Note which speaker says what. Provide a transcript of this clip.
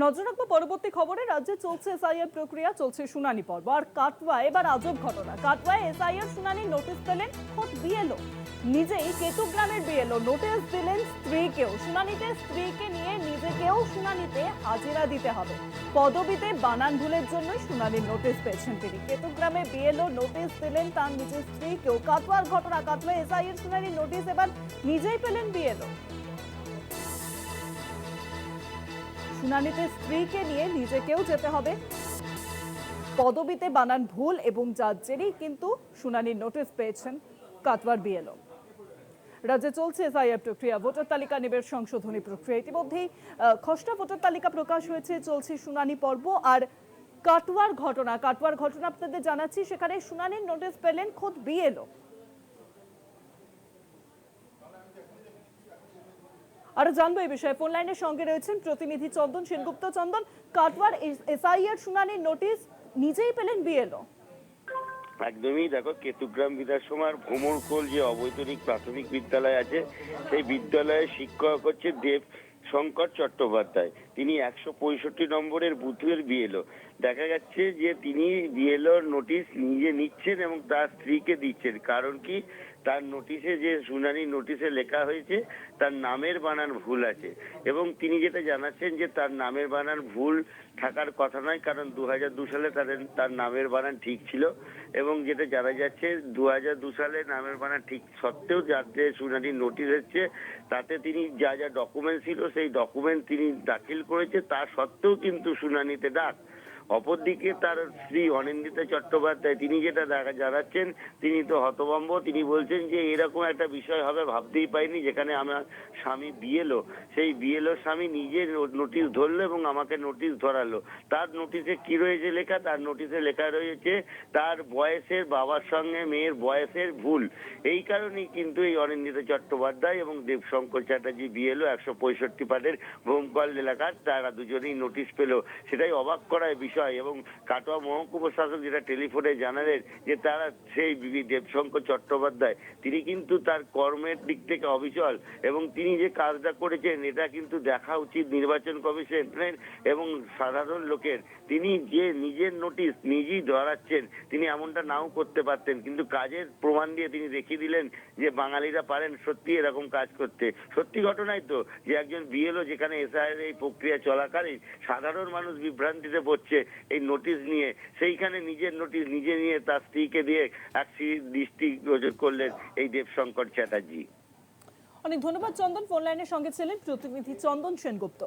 Speaker 1: নজর রাখবো পরবর্তী খবরে। রাজ্যে চলছে এসআইআর প্রক্রিয়া, চলছে শুনানি পর্ব। আর কাটওয়া এবার আজব ঘটনা। কাটওয়ায় এসআইআর শুনানির নোটিশ পেলেন খোদ বিএলও নিজেই। কেতুগ্রামের বিএলও নোটিশ দিলেন স্ত্রীকেও। শুনানিতে স্ত্রীকে নিয়ে নিজেকেও শুনানিতে হাজিরা দিতে হবে। পদবিতে বানান ভুলের জন্যই শুনানির নোটিশ পেয়েছেন তিনি। কেতুগ্রামে বিএলও নোটিশ দিলেন তার নিজের স্ত্রীকেও। কাটওয়ার ঘটনা, কাটওয়ায় এসআইআর শুনানির নোটিশ এবার নিজেই পেলেন বিএলও। শুনানিতে স্ত্রীকে নিয়ে নিজেকেও যেতে হবে। পদবিতে বানান ভুল এবং যার জেরেই কিন্তু শুনানির নোটিশ পেয়েছেন কাটওয়ার বিএলও। রাজ্যে চলছে এসআইআর প্রক্রিয়া, ভোটার তালিকা নিবেশ সংশোধনী প্রক্রিয়া। ইতিমধ্যেই খসড়া ভোটার তালিকা প্রকাশ হয়েছে, চলছে শুনানি পর্ব। আর কাটওয়ার ঘটনা আপনাদের জানাচ্ছি, সেখানে শুনানির নোটিশ পেলেন খোদ বিএলও। আরো জানবো এই বিষয়ে ফোন লাইনের সঙ্গে রয়েছেন প্রতিনিধি চন্দন সেনগুপ্ত। চন্দন, কাটওয়ার এসআইআর শুনানির নোটিশ নিজেই পেলেন বিএলও।
Speaker 2: একদমই, দেখো, কেতুগ্রাম বিধানসভার ভ্রমরকোল যে অবৈতনিক প্রাথমিক বিদ্যালয় আছে, সেই বিদ্যালয়ের শিক্ষক হচ্ছে দেব শঙ্কর চট্টোপাধ্যায়। তিনি 165 নম্বরের বুথের বিএলও। দেখা যাচ্ছে যে তিনি বিএলওর নোটিশ নিজে নিচ্ছেন এবং তার স্ত্রীকে দিচ্ছেন। কারণ কি, তার নোটিশে, যে শুনানি নোটিশে লেখা হয়েছে, তার নামের বানান ভুল আছে। এবং তিনি যেটা জানাচ্ছেন যে তার নামের বানান ভুল থাকার কথা নয়, কারণ 2002 সালে তার নামের বানান ঠিক ছিল। এবং যেটা জানা যাচ্ছে 2002 সালে নামের বানান ঠিক সত্ত্বেও যাতে শুনানির নোটিশ হচ্ছে, তাতে তিনি যা যা ডকুমেন্ট ছিল সেই ডকুমেন্ট তিনি দাখিল করেছে, তা সত্ত্বেও কিন্তু শুনানিতে ডাক। অপরদিকে তার স্ত্রী অনিন্দিতা চট্টোপাধ্যায়, তিনি যেটা জানাচ্ছেন, তিনি তো হতভম্ব। তিনি বলছেন যে এরকম একটা বিষয় হবে ভাবতেই পাইনি, যেখানে আমার স্বামী বিএলও, সেই বিএলও স্বামী নিজে নোটিশ ধরলো এবং আমাকে নোটিশ ধরালো। তার নোটিশে কি রয়েছে লেখা? তার নোটিশে লেখা রয়েছে তার বয়সের, বাবার সঙ্গে মেয়ের বয়সের ভুল। এই কারণেই কিন্তু এই অনিন্দিতা চট্টোপাধ্যায় এবং দেবশঙ্কর চ্যাটার্জি বিএলও 165 পাটের ভোমকল এলাকার, তারা দুজনেই নোটিশ পেল। সেটাই অবাক করার বিষয়। এবং কাটোয়া মহকুমা শাসক যেটা টেলিফোনে জানালেন যে তারা সেই দেবশঙ্কর চট্টোপাধ্যায়, তিনি কিন্তু তার কর্মের দিক থেকে অবিচল এবং তিনি যে কাজটা করেছেন এটা কিন্তু দেখা উচিত নির্বাচন কমিশনের এবং সাধারণ লোকের। তিনি যে নিজের নোটিশ নিজেই ধরাচ্ছেন, তিনি এমনটা নাও করতে পারতেন, কিন্তু কাজের প্রমাণ দিয়ে তিনি দেখিয়ে দিলেন যে বাঙালিরা পারেন সত্যি এরকম কাজ করতে। সত্যি ঘটনাই তো, যে একজন বিএলও, যেখানে এসআইআর এই প্রক্রিয়া চলাকালীন সাধারণ মানুষ বিভ্রান্তিতে পড়ছে এই নোটিশ নিয়ে, সেইখানে নিজের নোটিশ নিজে নিয়ে তার স্ত্রীকে দিয়ে এক দৃষ্টি গোচর করলেন এই দেবশঙ্কর চ্যাটার্জি।
Speaker 1: অনেক ধন্যবাদ চন্দন, ফোন লাইনের সঙ্গে ছিলেন প্রতিনিধি চন্দন সেনগুপ্ত।